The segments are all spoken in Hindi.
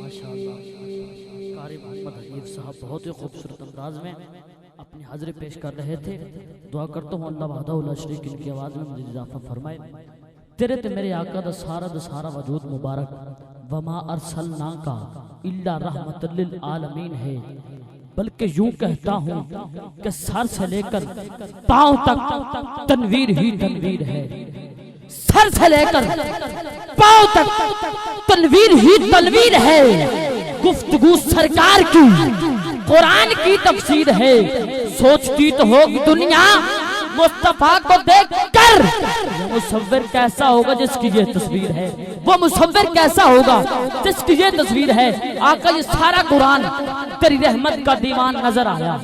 माशाअल्लाह कारी मोहम्मद हनीफ साहब बहुत ही खूबसूरत अंदाज में अपनी हाजिरी पेश कर रहे थे। दुआ करता हूँ अल्लाह वहदहु ला शरीक इनकी आवाज़ में मुझे इजाफा फरमाए। तेरे ते मेरे आका दा सारा वजूद मुबारक वमा अरसलना का इल्ला रहमतल लिल आलमीन है। बल्कि यूं कहता हूँ कि सर से लेकर पांव तक तनवीर ही तनवीर है। सर से लेकर पांव तक तनवीर ही तनवीर है। गुफ्तगू सरकार की कुरान की तफसीर है। सोचती तो होगी दुनिया मुस्तफा को देखकर वो मुसव्विर कैसा होगा जिसकी ये तस्वीर है। वो मुसव्विर कैसा होगा जिसकी ये तस्वीर है। आका ये सारा कुरान तेरी रहमत का दीवान नजर आया।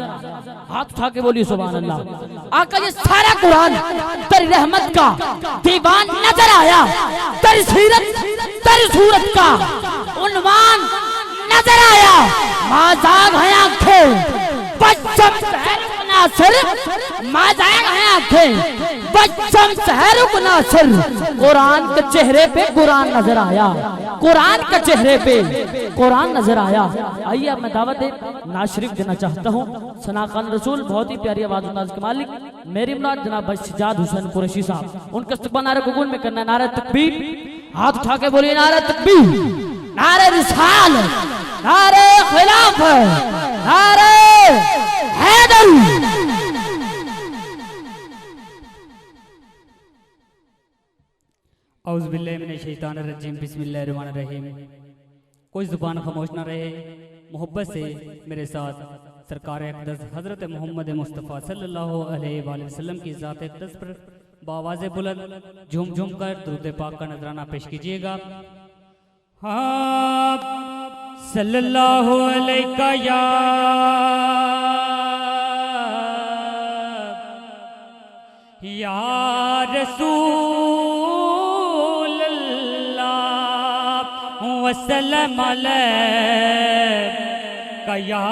हाथ उठा के बोलिए सुभान अल्लाह। आका ये सारा कुरान तेरी रहमत का दीवान नजर आया। तेरी सीरत तेरी सूरत का उन्वान नजर आया। माजाग है आंखें बच्चम नासिर माजाग है आंखें बच्चम सहरुक नासिर। कुरान के चेहरे पे कुरान नजर आया। कुरान के चेहरे पे कुरान नजर आया। आइए अब मैं दावत नाज शरीफ देना चाहता हूँ। सना खान रसूल बहुत ही प्यारी आवाज नाज के मालिक मेरी मुराद जनाब सज्जाद हुसैन कुरैशी साहब उनका इस्तकबाल नारे कबूल में करना। नारे तकबीर हाथ उठा के बोलिए नारे तकबीर नारे रिसालत नारे खिलाफत नारे हैदर। औज़ु बिल्लाहि मिनश शैतानिर रजीम बिस्मिल्लाहिर रहमानिर रहीम। कोई ज़ुबान खामोश ना रहे। मोहब्बत से मेरे साथ सरकार अक़दस हज़रत मोहम्मद मुस्तफ़ा सल्लल्लाहु अलैहि वसल्लम की ज़ात अक़दस पर बावाज़े बुलंद झूम झूम कर दुरूद पाक का नजराना पेश कीजिएगा। हाँ सल्लल्लाहु अलैका या रसूल अल्लाह वसल्लम अलैका या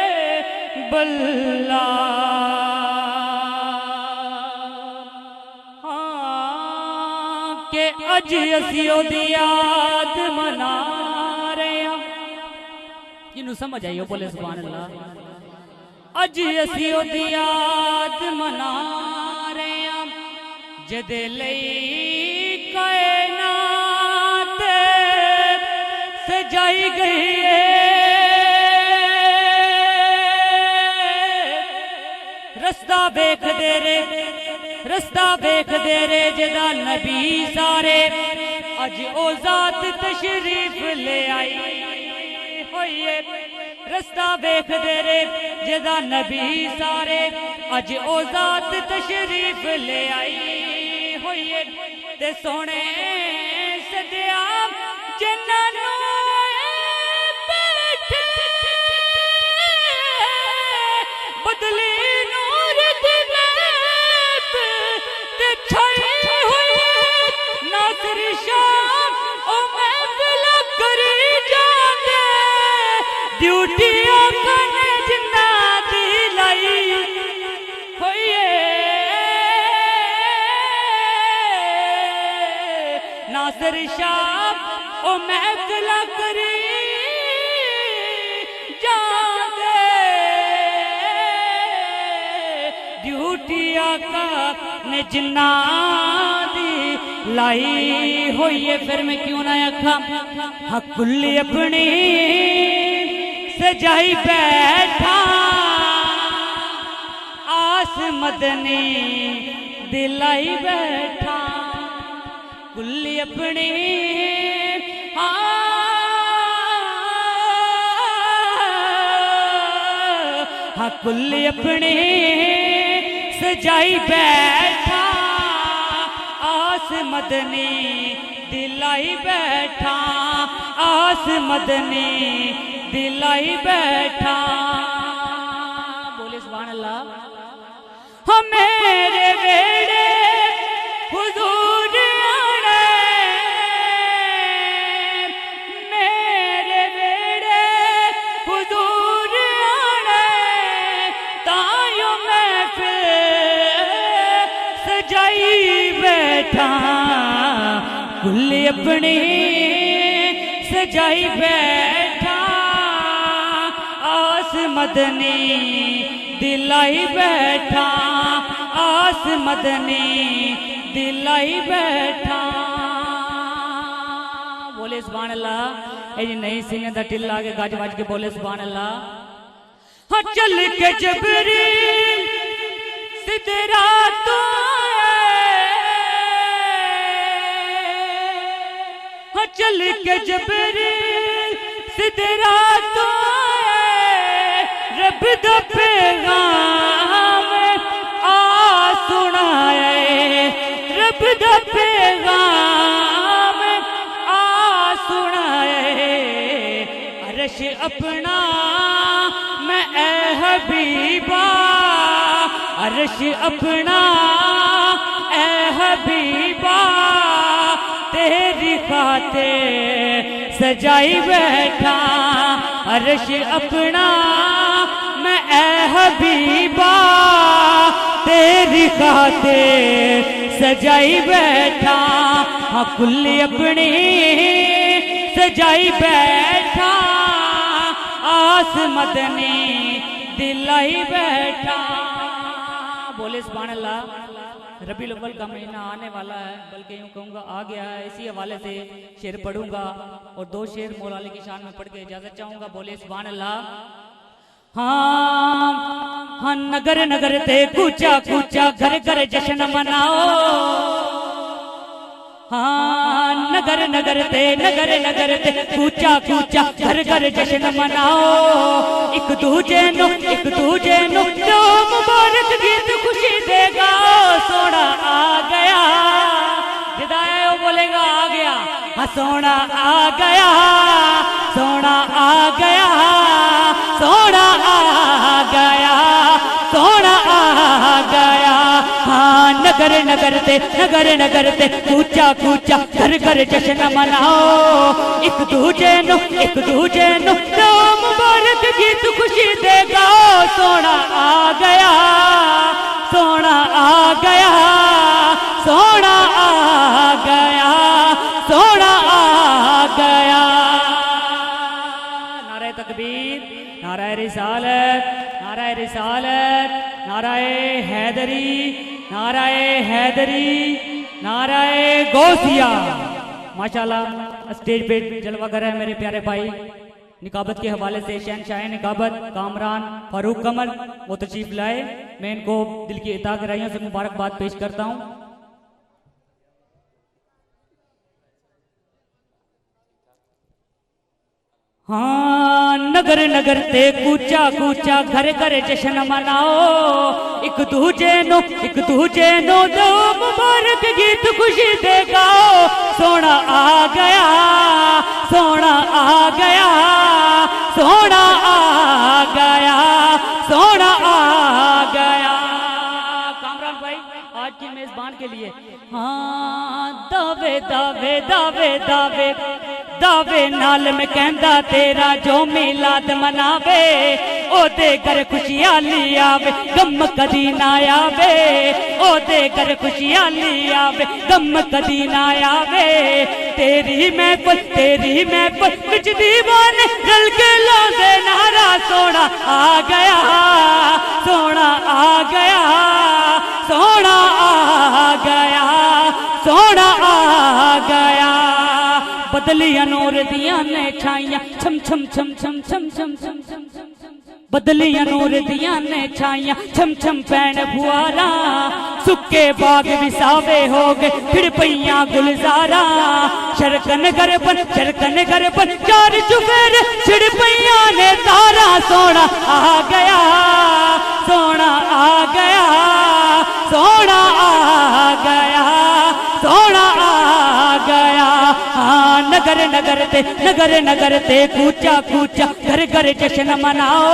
हबीब अल्लाह। के अज असी ओदी याद मना रहे हैं। जिन्हों समझ आइयो बोले सुभान अल्लाह। अज असी ओदी याद मना रहे हैं जिहदे लई कायनात गई रस्ता वेख दे रे, रस्ता वेख दे रे जदा नबी सारे अज ओ जात तशरीफ ले आई होइए। रस्ता वेख दे रे जदा नबी सारे अज ओ जात तशरीफ ले आई होइए। ते सोने सदिया जिन्हां बैठे बदली नूर दिले ते छाई हुई नासिर शाम ओ महफिल करी जाते ड्यूटी कने जिन्ना दी लाई होइए। नासिर शाम ओ महफिल करी जाते ड्यूटी आका ने जिन्ना दी लाई हुई है। फिर मैं क्यों ना आखा हकुल्ली अपनी सजाई बैठा आस मदनी दिलाई बैठा कुल्ली अपनी हाँ कुल्ली अपनी सजाई बैठा आस मदनी दिलाई बैठा आस मदनी दिलाई बैठा। बोले सुभान अल्लाह। हम मेरे बेड़े हुजूर आने मेरे बेड़े हुजूर आने तायो मैं फिर सजाई बैठा कुल्ली अपनी सजाई बैठा आस मदनी दिलाई बैठा आस मदनी दिलाई बैठा। बोले सुभान अल्लाह। ये नहीं सिंह दा टिल्ला के गज वज के बोले सुभान अल्लाह। हाँ चल के जबरील सिदरा तो हाँ चल के जबरील सिदरा तो रब दा पैगाम आ सुनाए रब दा पैगाम आ सुनाए। अरश अपना मैं ए हबीबा अरश अपना ए हबीबा तेरी खातिर सजाई बैठा अरश अपना मैं ए हबीबा तेरी खातिर सजाई बैठा। हाँ कुल्ली अपनी सजाई बैठा आस मदनी दिलाई बैठा। बोले सुभान अल्लाह। रबीउल अव्वल का महीना आने वाला है, बल्कि यूँ कहूँगा आ गया है। इसी हवाले से शेर पढ़ूंगा और 2 शेर मौला अली की शान में पढ़ के इजाजत चाहूँगा। बोले सुभान अल्लाह। हाँ हाँ नगर नगर ते कूचा कूचा घर घर जश्न मनाओ। हाँ नगर नगर ते कूचा कूचा घर घर जश्न मनाओ। एक दूजे नो दो मुबारक गीत खुशी देगा। सोना आ गया जिदाया वो बोलेगा आ गया। हाँ सोना आ गया सोना आ गया सोना आ गया सोना आ गया। हाँ नगर नगर ते कूचा कूचा घर घर जश्न मनाओ। एक दूजे नो दो मुबारक गीत खुशी देगा। सोना आ गया सोना आ गया सोना आ गया सोना आ गया। नारे तकबीर नारे रिसालत नाराए हैदरी नाराए गौसिया। माशाल्लाह स्टेज पे जलवा कर रहे हैं मेरे प्यारे भाई। निकाबत के हवाले से शहनशाह निकाबत कामरान फारूक कमर वो तशरीफ लाए। मैं इनको दिल की इता गहराइयों से मुबारकबाद पेश करता हूँ। हाँ, नगर नगर ते कूचा कूचा घर घर जश्न मनाओ, एक दूजे नो दो मुबारक गीत खुशी दे गाओ। सोना आ गया, सोना आ गया, सोना आ गया, सोना आ गया। कामरान भाई आज की मेजबान के लिए। हाँ, दावे दावे दावे दावे दावे नाल में कहंदा तेरा जो मिलाद मनावे, ओदे घर खुशियाली आवे गम कदी ना आवे, ओदे घर खुशियाली आवे गम कदी ना आवे। तेरी महफिल विच दीवाने रल के लांदे नारा। सोना आ गया, सोना आ गया, सोना आ गया, सोना आ गया। बदलिया नूर दिया ने छाइया छम छम छम छम छम छम छम छम छम, बदलिया नूर दिया ने छाइया छम छम पैन फुआरा। सुके बाग विसावे हो गए फिर पैया गुलजारा। शरकन गरबन चार चुफेर छिड़ पैया ने तारा। सोना आ गया, सोना आ गया, सोना आ गया, सोना आ गया। हाँ, नगर नगर ते कूचा कूचा घर घर जश्न मनाओ,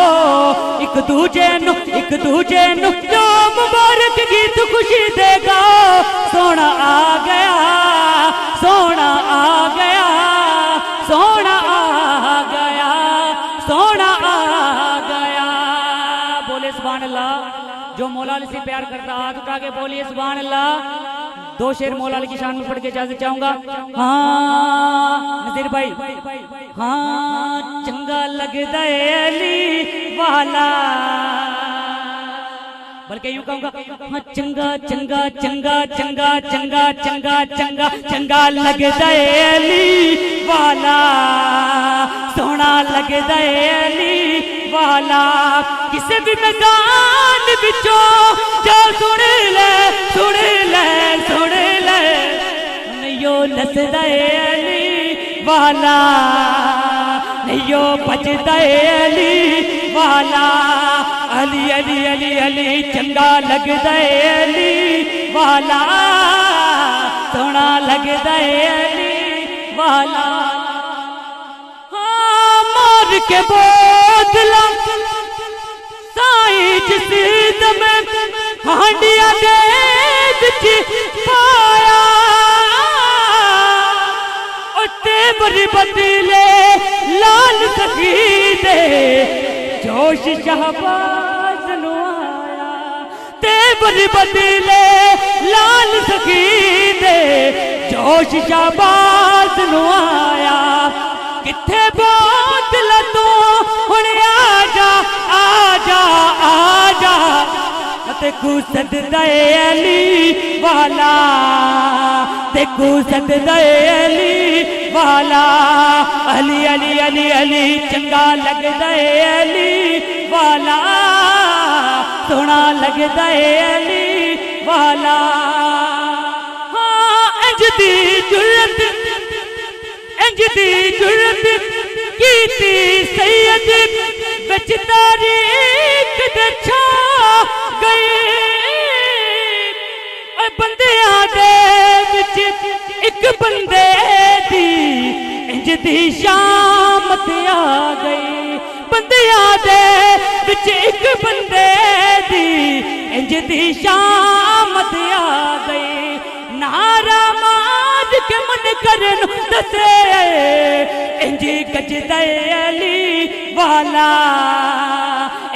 एक दूजे नु जो मुबारक गीत खुशी दे गाओ। सोना आ गया, सोना आ गया, सोना आ गया, सोना आ गया। बोले सुभान अल्लाह। जो मौला अली से प्यार करता हाथ उठा के बोलिए सुभान अल्लाह। दो शेर मौला अली की शान में पढ़ के इजाजत चाहूंगा। हाँ नजीर भाई, हाँ चंगा लगदा है अली वाला, बल्कि यूं कहूंगा हाँ चंगा चंगा चंगा चंगा चंगा चंगा चंगा चंगा लगदा है अली वाला, सोना लगदा है अली वाला। किसी भी मैदान बिचों जा सुन ले, सुन ले, सुन ले, नैयो नसदा है अली वाला, नैयो बजदा है अली वाला। अली अली अली अली चंगा लगदा है अली वाला, सोना लगदा है अली वाला। हाँ मार के बोतला साई जिस में हांडिया दे विच पाया, उते बड़ी बदले लाल सखी दे जोश शहबाज नु आया। ते बड़ी बदले लाल सखी दे जोश शहबाज नु आया। किथे बोतल तू हुण आजा आजा आजा, तेकू सददा है अली वाला, तेकू सददा है अली वाला। अली अली अली अली चंगा लगदा है अली वाला, सोना लगदा है अली वाला। हाँ इंज दी जुर्रत कीती सैयद विच तारीख दे छा गई। बंदियां दे विच एक बंदे दी इंज दी शामत आ गई। बंदियां दे विच एक बंदे दी इंज दी शामत आ गई। नारा मार के मन करन दसे इंजी गजदा अली वाला,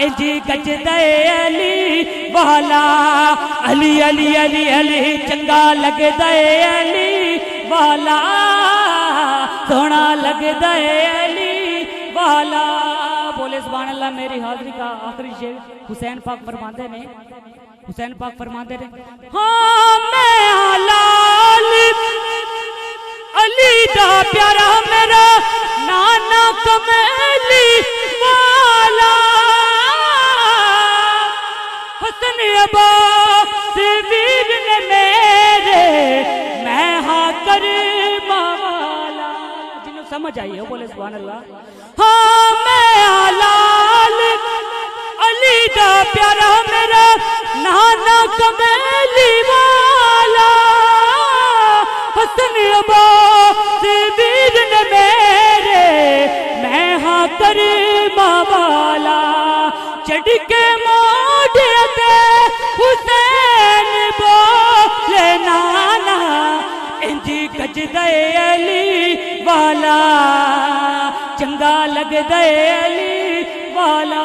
इंजी गजदा अली वाला। अली अली अली अली चंगा लगदा अली वाला, सोना लगदा अली वाला। बोले सुभान अल्लाह। मेरी हाजिरी का आखिरी शेर हुसैन पाक फरमाते ने, हुसैन पाक फरमाते ने, हाँ मैं लाल अली दा प्यारा मेरा नाना कमली वाला हसन अब्बास वीर ने मेरे मैं हाँ कर वाला। जिन्हों समझ आई है बोले सुभान अल्लाह। हाँ मैं लाल अली दा प्यारा मेरा नाना कमली वाला हसन अब्बास वीर ने मेरे मैं हाँ कर वाला। चढ़ के मोड़ते हुसैन बोले नाना इंजी गज दे अली वाला चंगा लग दे अली वाला।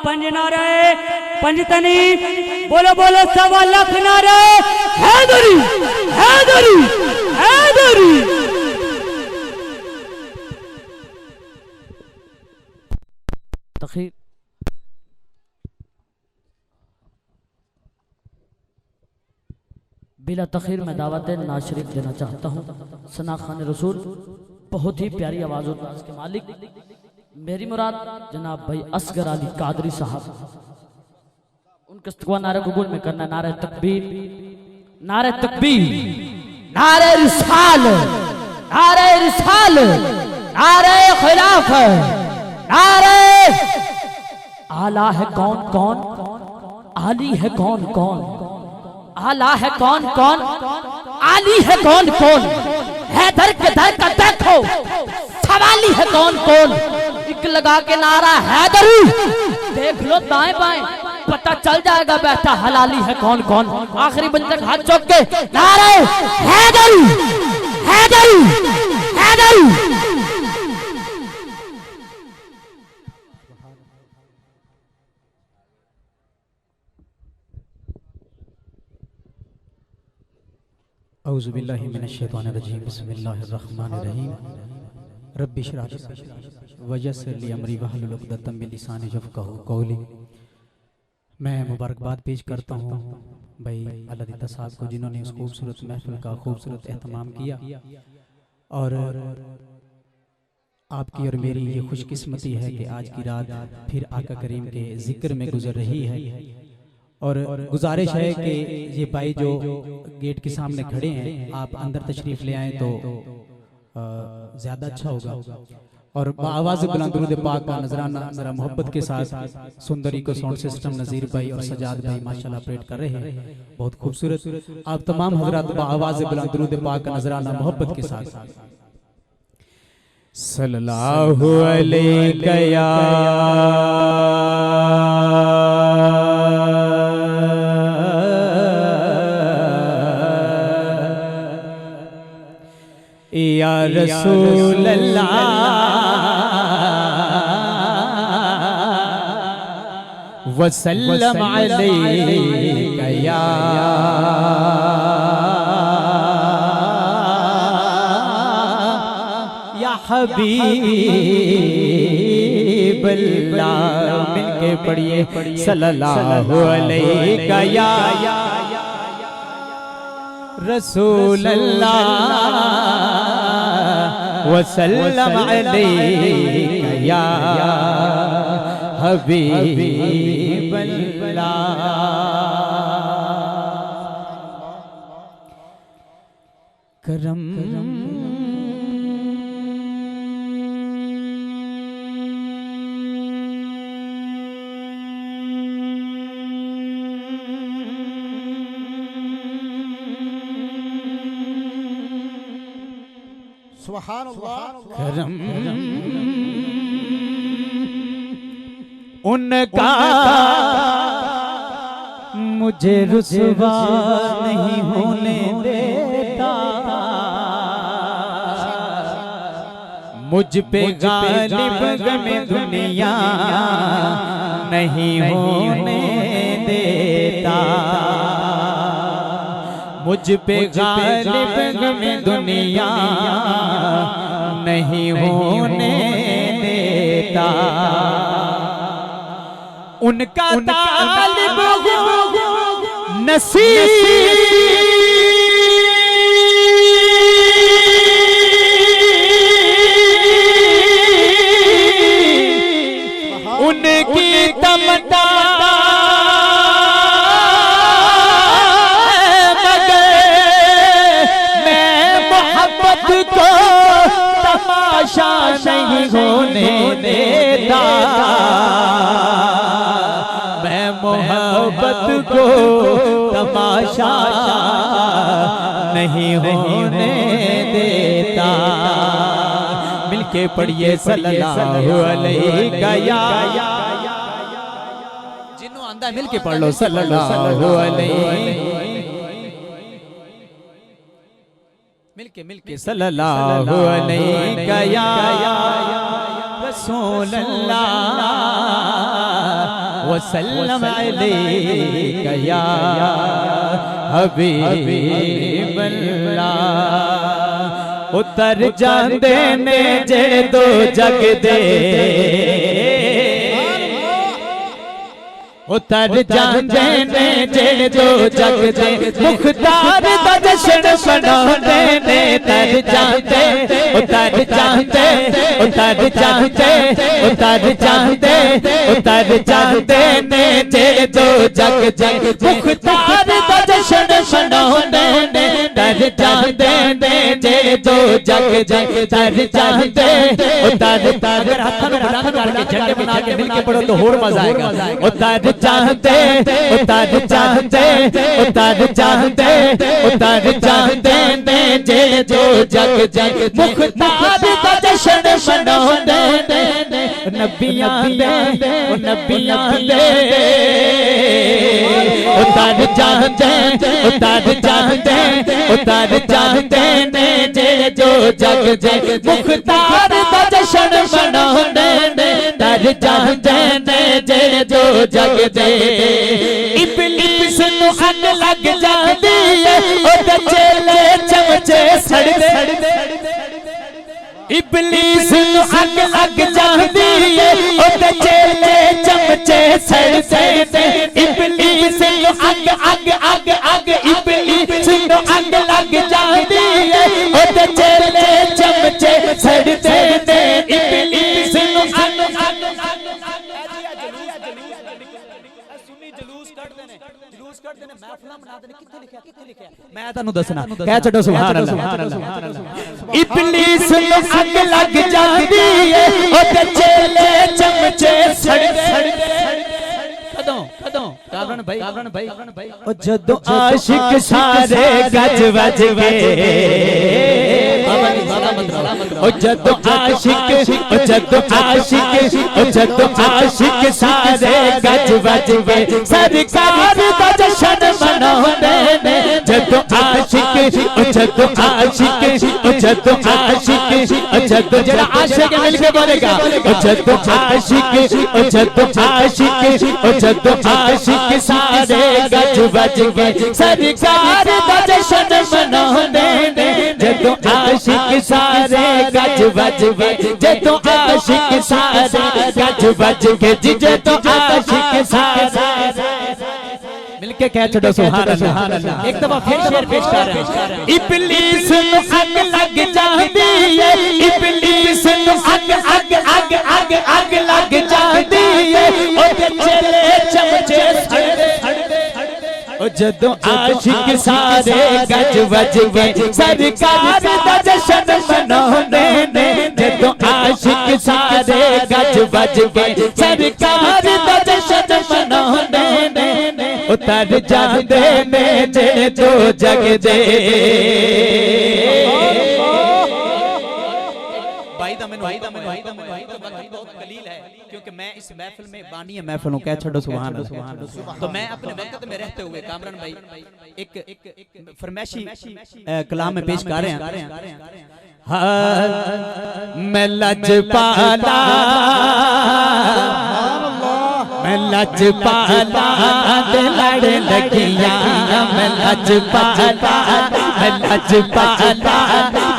पंज नारे पंज तनी बोलो बोलो 1.25 लाख नारे हैदरी हैदरी हैदरी। तखीर बिला तखीर में दावत नाज शरीफ देना चाहता हूँ। सना खान रसूल बहुत ही प्यारी आवाज और नाज के मालिक मेरी मुराद जनाब भाई असगर अली कादरी साहब। उनके इस्तक़बाल नारे कबूल में करना नारे तकबीर नारे तकबीर नारे रिसाल नारे रिसाल नारे खिलाफ नारे आला है कौन कौन आली है कौन कौन आला है कौन कौन आली है कौन कौन है दर के दर का देखो सवाली है कौन कौन। एक लगा के नारा हैदरी देख लो दाएं बाएं पता चल जाएगा बेटा हलाली है कौन कौन। आखिरी बंदे तक हाथ चौक के नारे हैदरी हैदरी हैदरी। औज़ु बिल्लाहि मिनश शैतानिर रजीम बिस्मिल्लाहिर्रहमानिर्रहीम रब्बि इश्रह ली सदरी वयस्सिर ली अमरी वहलुल उक़दतम मिन लिसानी यफ़क़हू क़ौली। मैं मुबारकबाद पेश करता हूँ भाई अल्लाह साहब को जिन्होंने इस खूबसूरत महफिल का खूबसूरत एहतमाम किया और आपकी और मेरी ये खुशकिस्मती है कि आज की रात फिर आका करीम के जिक्र में गुजर रही है। और गुजारिश है कि ये भाई जो गेट के सामने खड़े हैं आप अंदर तशरीफ ले आएँ तो ज़्यादा अच्छा होगा। और आवाज़ बुलंद दुरूद पाक का नजराना जरा मोहब्बत के साथ सुंदरी को साउंड सिस्टम नज़ीर भाई और सजाद भाई माशाल्लाह ऑपरेट कर रहे हैं बहुत खूबसूरत। आप तमाम हजरात आवाज़ बुलंद दुरूद पाक का नजराना मोहब्बत के साथ सल्लल्लाहु अलैहि या रसूल अल्लाह वसल्लम अलैका या हबीब अल्लाह मिलके पढ़िए सल्लल्लाहु अलैका या रसूल अल्लाह वसल्लम अलैका या हबीब अल्लाह। करम करम उनका मुझे रुसवा नहीं होने देता मुझ पे गालिब गमे दुनिया नहीं होने देता मुझ पे गालिब गमे दुनिया नहीं होने देता उनका तालिब नसीब मोहब्बत को तमाशा नहीं होने देता। मिलके पढ़िए सल्लल्लाहु अलैहि जिन्हों आंदा मिलके पढ़ लो सल्लल्लाहु अलैहि मिलके सल्लल्लाहु अलैहि रसूल अल्लाह वसल्लम अलैका या हबीब अल्लाह। उतर जांदे ने जे दो जग दे उतर जांदे ने जे दो जग दे मुख्तार दा जश्न मनाउंदे ने तर जांदे उतर जांदे उतर जांदे उतर जांदे उतर जांदे ने जे दो जग दे मुख्तार दा जश्न मनाउंदे ने तर जांदे ने जे दो जग दे तर जांदे उतर अगर हाथ में बुलंद करके झंडे बना के मिलके पढ़ो तो और मजा आएगा। उतर चाहते उतर चाहते उतर चाहते उतर चाहते ने जे जो जग जग मुख्तार दा जश्न मनाउंदे ने नबियां दे नबियां दे उतर चाहते उतर चाहते उतर चाहते ने जे जो जग जग मुख्तार दा जश्न मनाउंदे ने तर चाहते ने जे जो जग दे। इबलीस नू अग लग जांदी है ओदे चेले चमचे सड़दे इबलीस नू अग लग जांदी है ओदे चेले चमचे सड़दे इबलीस नू अग अग अग अग इबलीस नू अग लग जांदी है ओदे चेले चमचे सड़दे इबलीस नू अग अग मैं तानू दसना कह छड्डो सुभान अल्लाह। इबलीस नू अग लग जांदी है ओदे चेले चमचे सड़दे कदों कावरण भाई ओ जदों आशिक सारे गज वज गए ओ जदों आशिक ओ जदों आशिक ओ जदों आशिक सारे गज वज गए सरकार दा जश्न मनाउंदे ने जदों आशिक ओ जदों आशिक ओ जदों आशिक ओ जदों जेड़ा आशिक मिलके बोलेगा ओ जदों आशिक ओ जदों आशिक ओ जदों आशिक सारे गज वज गए सरकार दा जश्न मनाउंदे ने जदों आशिक सारे गज वज गए जदों आशिक सारे गज वज गए जदों आशिक सारे मिलके कह छड़ो सुभान अल्लाह। एक दफा फिर शेर पेश कर रहे हैं। इबलीस नू अग लग जांदी है इबलीस नू अग अग अग अग अग लग जांदी है ओदे चेले चमचे सड़दे ओ जदों आशिक सारे गज वज गए सरकार दा जश्न मनाउंदे ने जदों आशिक सारे गज वज गए सरकार दा जश्न मनाउंदे ने उतर जांदे ने जे दो जग दे। बहुत कलील है क्योंकि मैं इस महफिल में बानी महफिल हूं कह छड़ो सुभान अल्लाह। तो मैं अपने वक्त में रहते हुए कामरान भाई एक फरमाइशी कलाम में पेश कर रहे हैं। मैं लजपाला मैं लजपाला लड़ लगिया मैं लजपाला मैं लजपाला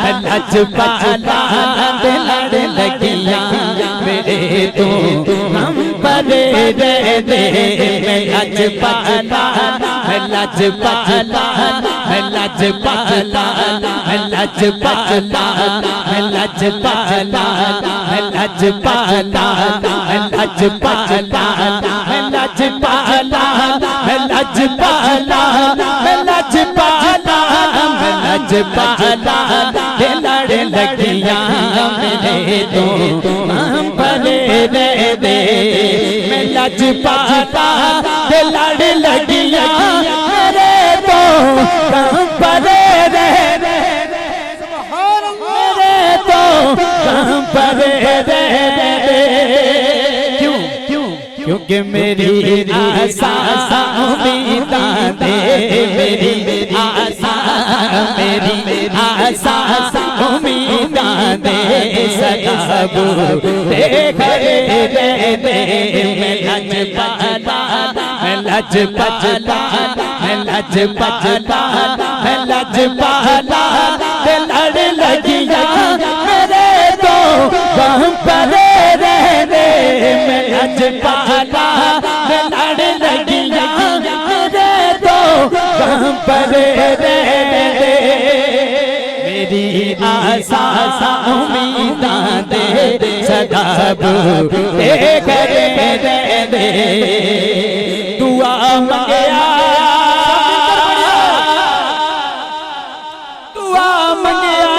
मैं लजपाला लड़ लगिया मेरे तो हम परे रे मैं लजपाला मैं लजपाला मैं लजपाला मैं लजपाला मैं लजपाला मैं लजपाला मैं लजपाला मैं लजपाला मैं लजपाला मैं लजपाला मैं लजपाला लड़ लगिया मेरे तो हम परे रह दे मैं लजपाला ते लड़ लगिया मेरे तो कहाँ पर रह दे मेरे तो कहाँ पर रह दे क्यों क्यों क्योंकि मेरी आशा उम्मीदां दे मेरी आशा उम्मीदां दे सदाब देख दे मैं लजपाला मैं लजपाला मैं लजपाला मैं लजपाला ते लड़ लगिया मेरे तो वहाँ पर रह दे मैं लजपाला मैं लड़ लगिया मेरे तो वहाँ पर रह दे मेरी आशा उम्मीदां दे सदाब देख दे दुआ मंगया दुआ मंगया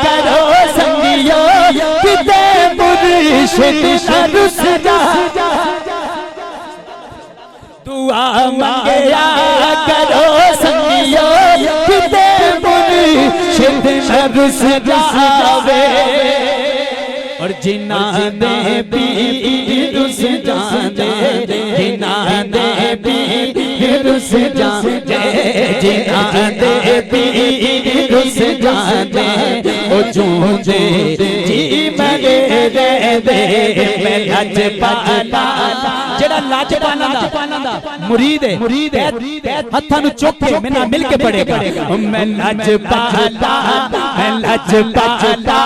करो संगियो किते मुर्शिद रुस जा दुआ मंगया करो संगियो किते मुर्शिद रुस जावे और जिन्ना दे भी रुस जाते जिन्ना दे भी रुस जाते जिन्ना दे भी रुस जाते ओ चूंजे जी मरे दे मैं लजपाला जेड़ा लजपाला दा मुरीद है हत्थां नूं चुक के मेरे नाल मिल के पड़ेगा मैं लजपाला मैं लजपाला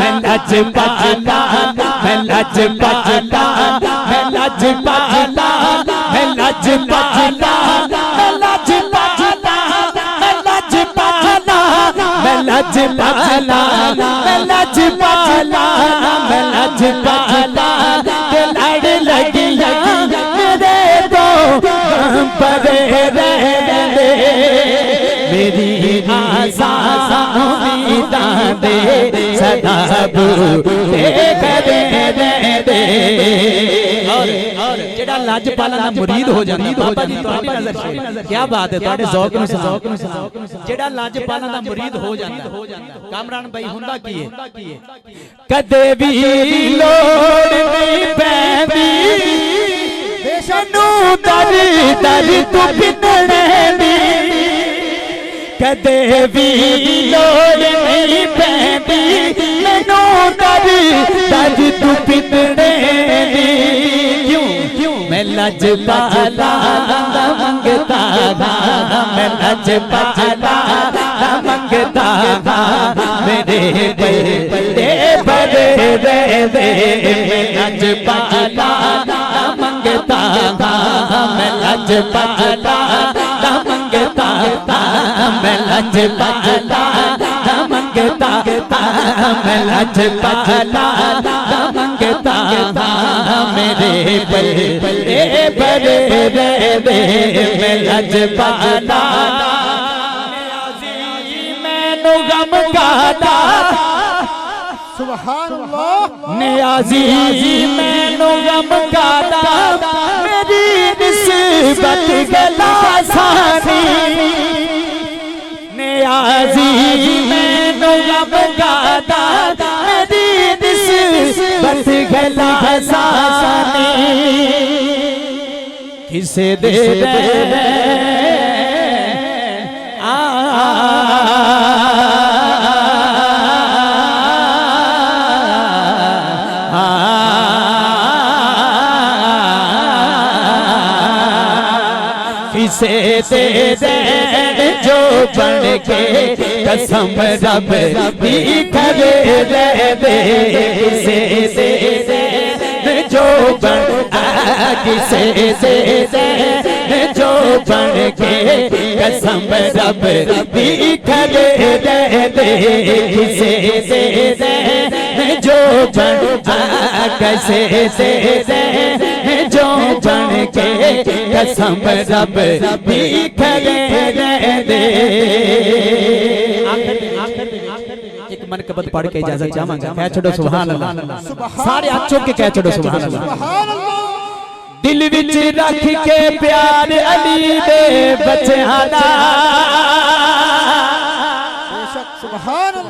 मैं लजपाला मैं लजपाला मैं लजपाला मैं लजपाला मैं लजपाला मैं लजपाला मैं लजपाला मैं लजपाला मैं लजपाला ते लड़ लगिया मेरे तो पर रह दे मेरी आशा उम्मीदां दे सदाब देख दे और जेड़ा लजपाला दा मुरीद हो जांदा बाबा जी तुहाडी नजर से क्या बात है तुहाडे ज़ौक नूं सलाम जेड़ा लजपाला दा मुरीद हो जांदा कामरान भाई हुंदा की है कदे भी लोड़ नहीं पैंदी बेशनू दर दर तू बिनणे दी कदे भी लोड़ नहीं पैंदी मैनू दर दर तू बिनणे दी क्यों मैं लजपाला मंगता मैं लजपाला मंगता मेरे बड़े बड़े दे मैं लजपाला मंगता मैं लजपाला मंगता मैं लजपाला मंगता मैं लजपाला मंगता मेरे बड़े बड़े दे मैं लजपाला मैनू गम गादा सुभान अल्लाह नियाजी मैनू गम गादा मेरी निस्बत गला सानी नियाजी मैनू गम गादा मेरी निस्बत गला सानी किसे दे किसे दे जो बन के कसम रब भी करे दे किसे दे जो बन किसे दे जो बन के कसम रब भी करे दे किसे दे जो बन कैसे दे जो बन के कसम रब भी करे दे एक मनकबत पढ़ के इजाजत चाहांगा। कह छोड़ो सुभान अल्लाह, सारे हाथ चुक के कह छोड़ो सुभान अल्लाह। दिल विच रख के प्यार अली दे बच्चों दा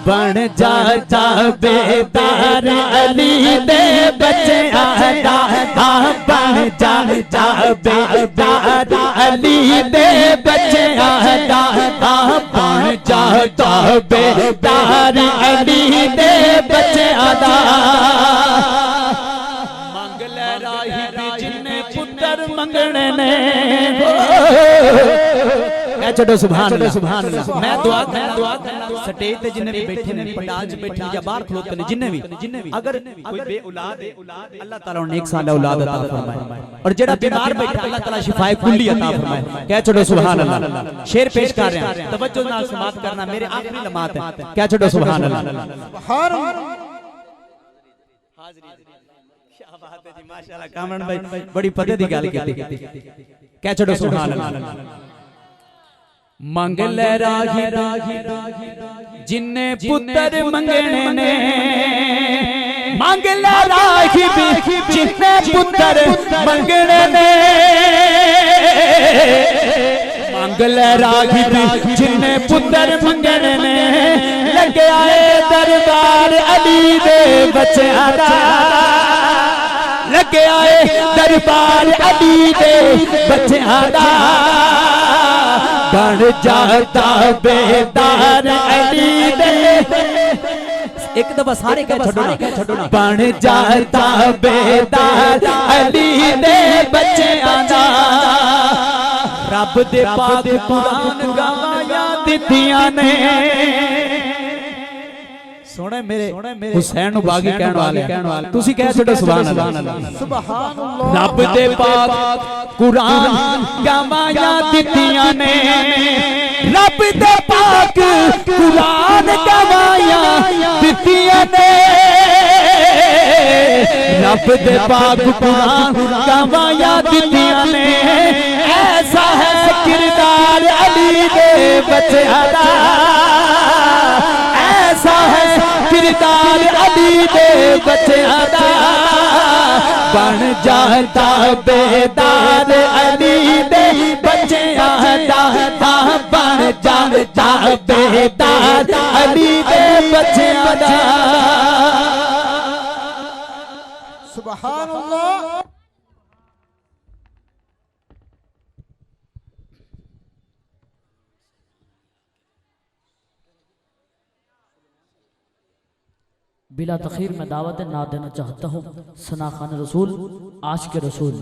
बन जाता बेदार अली दे बच्चों दा, बन जाता बेदार अली दे बच्चों दा, बन जाता बेदार अली दे बच्चों दा। मंगने ने छोड़ो सुभान अल्लाह, सुभान अल्लाह। मैं दुआ करना स्टेज पे जिन्ने भी बैठे ने, पंडाल च बैठे या बाहर खलोते ने, जिन्ने भी अगर कोई बे औलाद है अल्लाह ताला उन्हें एक साल औलाद अता फरमाए, और जेड़ा बीमार बैठा अल्लाह ताला शिफाए कुल्ली अता फरमाए। कह छोड़ो सुभान अल्लाह। शेर पेश कर रहे हैं, तवज्जो नाल समाअत करना, मेरे आखिरी लम्हात है। कह छोड़ो सुभान अल्लाह। माशाअल्लाह कामरान भाई बड़ी पते दी गल कीती। कह छोड़ो सुभान अल्लाह। मंग ले राही जिन्ने पुत्र मंगने ने, मंग ले राही जिन्ने पुत्र मंगने ने, मंग ले राही जिन्ने पुत्र मंगने ने, लगे आए दरबार अली दे बच्चों दा, लगे आए दरबार अली दे बच्चों दा, बन जाता बेदार अली दे। एक दफा सारे कह छोड़ो ना, बन जाता बेदार अली दे बच्चों दा। रब दे पाक कुरान गवाया दित्तियां ने, सोने मेरे हुसैन बागी कहने वाले तुसी कह छोड़ो सुभान अल्लाह। रब दे पाक कुरान गवाया दित्तियां ने, रब दे पाक कुरान गवाया दित्तियां ने, रब दे पाक कुरान गवाया दित्तियां ने। ऐसा है किरदार अली दे बच्चों दा, ऐसा है किरदार अली दे बच्चों दा, बन जाता बेदार अली दे बच्चों दा, बन जाता बेदार अली दे बच्चों दा। सुभान अल्लाह। बिला तखीर में दावत ना देना चाहता हूँ सना खान रसूल, आशिक रसूल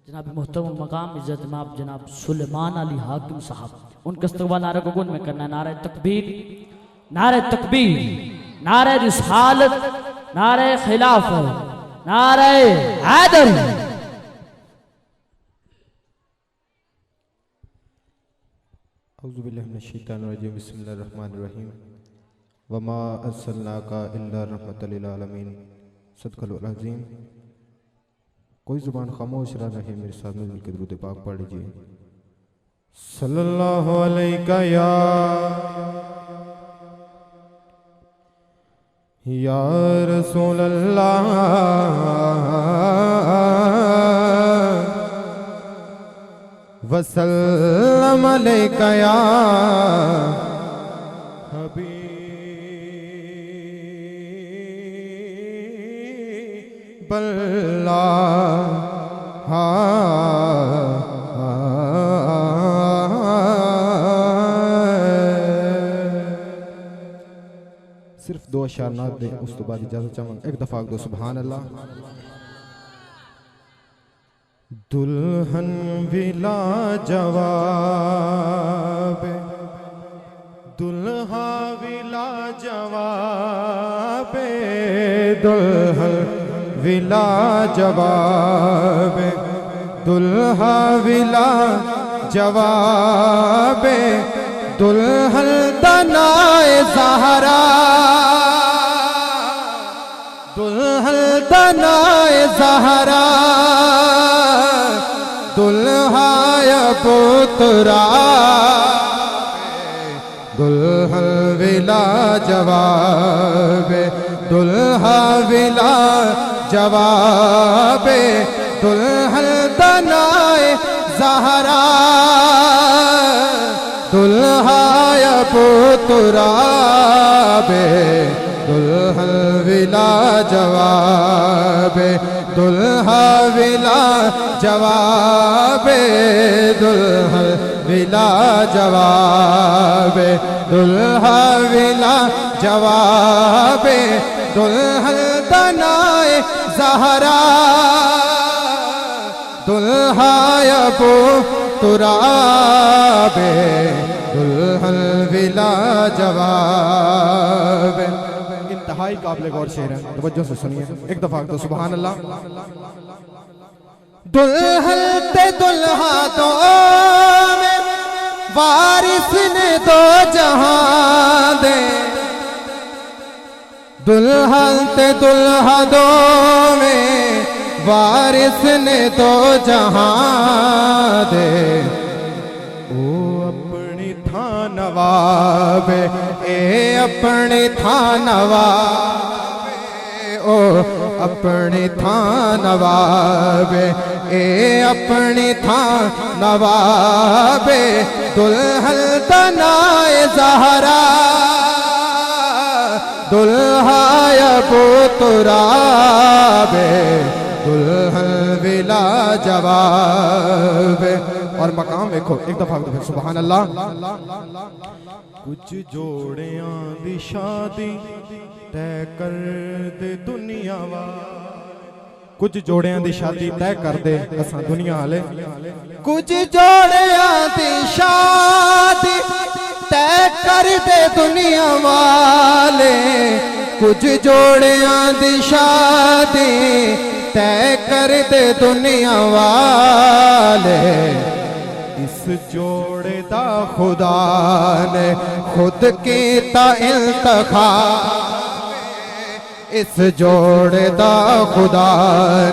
जनाब मोहतरम मकाम इज्जत माब जनाब सुलेमान अली हाकिम साहब, उनके इस्तकबाल नारे को गुन में करना है। नारे तकबीर, नारे तकबीर, नारे रिसालत, नारे खिलाफत, नारे हैदर। औज़ु बिल्लाहि मिनश शैतानिर रजीम, बिस्मिल्लाहिर रहमानिर रहीम। वमा अर्सलनाका इल्ला रहमतल लिल आलमीन, सदक़ल अज़ीम। कोई ज़ुबान खामोश रह रहे, मेरे साथ मिल के दुरूद पाक पढ़ लीजिए। सल्लल्लाहु अलैका या रसूल अल्लाह, वसल्लम अलैका या सिर्फ दो अशार नात दे, उस तो बाद इजाजत चाहूंगा। एक दफा दो सुभान अल्लाह। दुल्हन विला जवाब, दुल्हा विला जवाब, दुल्हन विला जवाब, दुल्हा विला जवाब, दुल्हन दनाए ज़हरा, दुल्हन दनाए ज़हरा, दुल्हा पुत्रा दुल्हन विला जवाब, दुल्हा विला जवाब, दुल्हन तनाए ज़हरा, दुल्हा अबू तुराब, दुल्हन विला जवाब, दुल्हा विला जवाब, दुल्हन विला जवाब, दुल्हा विला जवाब, दुल्हन तनाए ज़हरा, दुल्हा अबू तुराब, दुल्हन विला जवाब। इंतहाई काबिल गौर शेर है, तवज्जो से सुनिए एक दफा तो सुभान अल्लाह। दुल्हन ते दुल्हा दो में वारिस ने दो जहां दे, दुल्हन ते दुल्हा दो में वारिस ने दो जहां दे, ओ अपनी था नवाब, ए अपनी था नवाब, ओ अपनी था नवाब, ए अपनी था नवाब, दुल्हन तनाए ज़हरा, दुल्हा अबू तुराब, दुल्हन विला जवाब। और मकाम देखो एक दफा तो फिर सुभान अल्लाह। कुछ जोड़ियां दी शादी तय कर दे दुनिया वाले, कुछ जोड़ियां दी शादी तय कर दे असां दुनिया वाले, कुछ जोड़ियां दी शादी तय कर दे दुनिया वाले, कुछ जोड़ियां दी शादी तय कर दे दुनिया वाले, इस जोड़े दा खुदा ने खुद कीता इंतखाब, इस जोड़े दा खुदा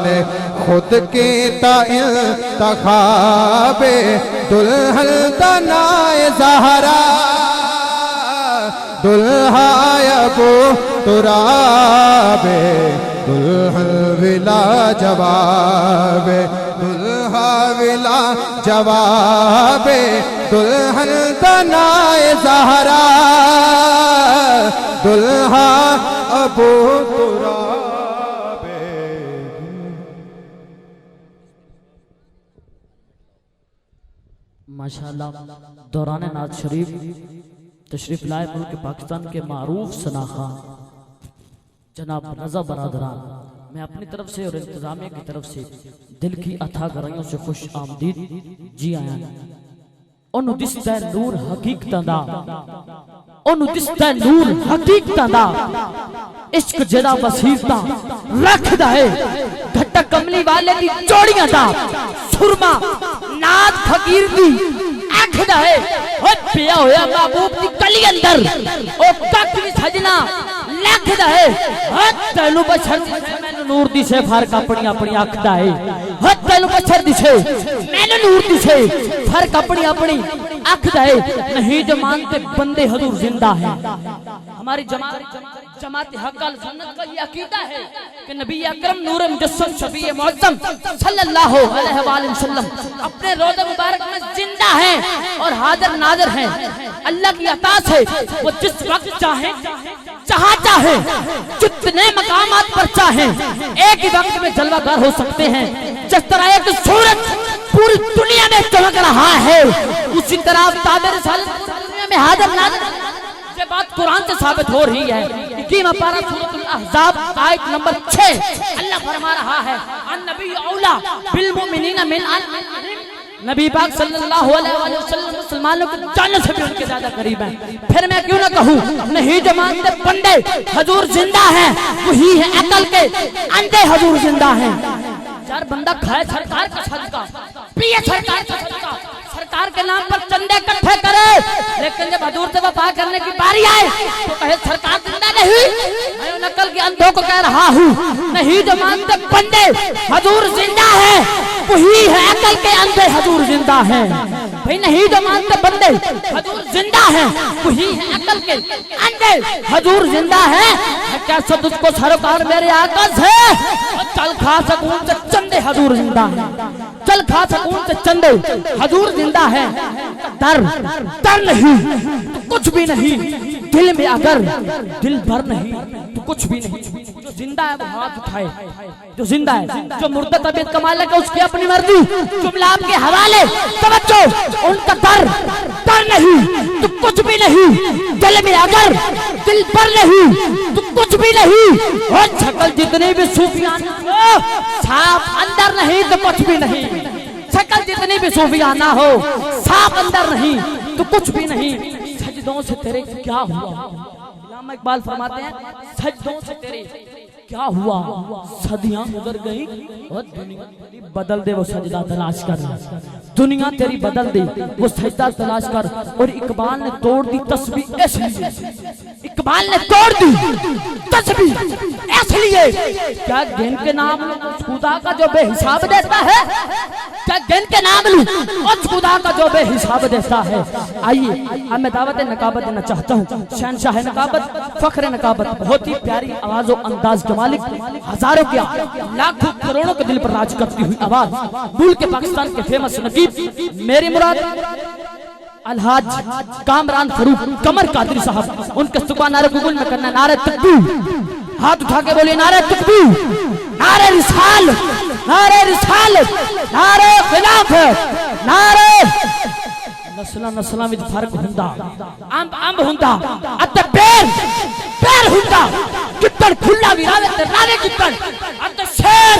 ने खुद कीता इंतखाब, दुल्हन तनाए ज़हरा, दुल्हा अबू तुराब, दुल्हन विला जवाब, दुल्हा विला जवाब, दुल्हन तनाए ज़हरा, दुल्हा अबू तुराब। माशाअल्लाह दौरान नाज शरीफ तशरीफ लाए मुल्क पाकिस्तान के मारूफ सनाखा जनाब रज़ा बरादरान, मैं अपनी तरफ से और इंतजामिया की तरफ से दिल की अथाह गहराइयों से खुश आमदीद जी आया। ओनु दिसदा नूर हकीकतां दा, ओनु दिसदा नूर हकीकतां दा, इश्क जड़ा बसीरता रखदा है, घट्टा कमली वाले दी जोड़ियां दा, सुरमा नाद फकीर दी आखदा है, ओ पिया होया महबूब दी कली अंदर ओ तक भी सजना लखदा है, हद तैनू बशर मैनू नूर दी से फर्क अपनी अपनी आखदा है, हद तैनू बशर दी से मैनू नूर दी से फर्क अपनी अपनी आखदा है, नहीं जो मानते बंदे हुजूर जिंदा है। हमारी जमात हक अल सुन्नत का ये अकीदा है कि नबी अकरम नूर मुजस्सम शफी मुअज़्ज़म सल्लल्लाहु अलैहि वसल्लम अपने रोज़े मुबारक में जिंदा हैं और हाजिर नाज़िर हैं। अल्लाह की अता से वो जिस वक्त चाहे जहां चाहे जितने मकामात पर चाहे एक ही वक्त में जलवागर हो सकते हैं। जिस तरह एक सूरज पूरी दुनिया में चमक रहा है उसी तरह ताबे रिसालत दुनिया में हाजिर नाज़िर, ये बात कुरान से साबित हो रही है। 21वां पारा सूरह अल-अहज़ाब आयत नंबर 6 अल्लाह फरमा रहा है, अन-नबी औला बिल मुमिनीना मिन नबी पाक सल्लल्लाहु अलैहि वसल्लम मुसलमानों के जान से भी उनके ज्यादा करीब हैं। फिर मैं क्यों ना कहूँ, नहीं जो मानते बंदे हुजूर जिंदा हैं, वही है अकल के अंधे हुजूर जिंदा हैं। यार बंदा खाए सरकार का सदका, पिए सरकार का सदका, सरकार के नाम पर चंदे इकट्ठे करे, लेकिन जब हुजूर से वफा करने की बारी आए तो कहे सरकार जिंदा नहीं। मैं उन अकल के अंधों को कह रहा हूँ, नहीं जो मानते बंदे हुजूर जिंदा है, वही है अकल के अंधे हुजूर जिंदा हैं। भाई नहीं जो मानते बंदे हुजूर जिंदा हैं, वही है अकल के अंधे। हजूर जिंदा है कैसे तुझको सरोकार मेरे आका से। चल खा सकून से चंदे हजूर जिंदा है, चल खा सकून से चंदे हजूर जिंदा है। डर नहीं तो कुछ भी नहीं, दिल में अगर दिल भर नहीं तो कुछ भी नहीं। जो जिंदा है वो हाथ उठाए, जो जिंदा है, जो मुर्दा तबीयत कमा लगे उसकी अपनी मर्जी, जुमला आपके हवाले। तवज्जो, उनका डर नहीं तो कुछ भी नहीं, दिल में अगर दिल पर नहीं तो कुछ भी नहीं। और शकल जितनी भी सूफियाना हो, साफ अंदर नहीं तो कुछ भी नहीं। शकल जितनी भी सूफियाना हो, साफ अंदर नहीं तो कुछ भी नहीं। सजदों से तेरे क्या हुआ, इल्लामा इकबाल फरमाते हैं सजदों से तेरे क्या हुआ। सदियां गुजर गई और दुनिया तेरी बदल दे, वो सजदा तलाश कर। दुनिया तेरी बदल दे वो सजदा तलाश कर। और इकबाल ने तोड़ दी तस्बीह इसलिए, इकबाल ने तोड़ दी तस्बीह इसलिए क्या गिन के नाम उस खुदा का जो बेहिसाब देता है, क्या गिन के नाम लूं उस खुदा का जो बेहिसाब देता है। आइए अब मैं दावत नकाबत देना चाहता हूँ। शहनशाह नकाबत, फख्र नकाबत, बहुत ही प्यारी आवाज और अंदाज के मालिक, हजारों क्या लाखों करोड़ों के दिल पर राज करती हुई आवाज, भूल के पाकिस्तान के फेमस नकीब मेरी मुराद अलहाज कामरान फरूक कमर कादरी साहब, उनके सुबह नारे गुगल में करना नारे तकबीर। हाथ उठा के बोले नारे तकबीर, नारे रिसाल, नारे रिसाल, नारे खिलाफ, नारे नस्ला नस्ला विच फर्क हुंदा, अंब हुंदा अते पैर हुंदा। कितन खुला भी रावे ते रावे कितन अते शेर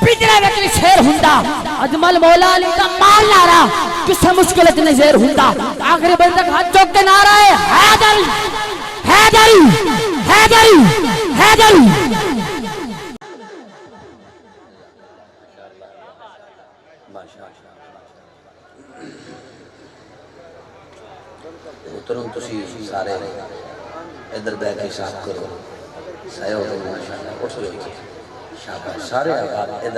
पिंजरे विच शेर हुंदा। अजमल मौला अली का माल नारा किसे मुश्किल च नहीं शेर हुंदा। आखिरी बंदे तक हाथ चौक के नारा है हैदरी हैदरी हैदरी हैदरी। तुरंत तुसी सारे इधर बैठ के साफ करो, साया हो गया माशाअल्लाह। उठ जाओ, शाबाश सारे इधर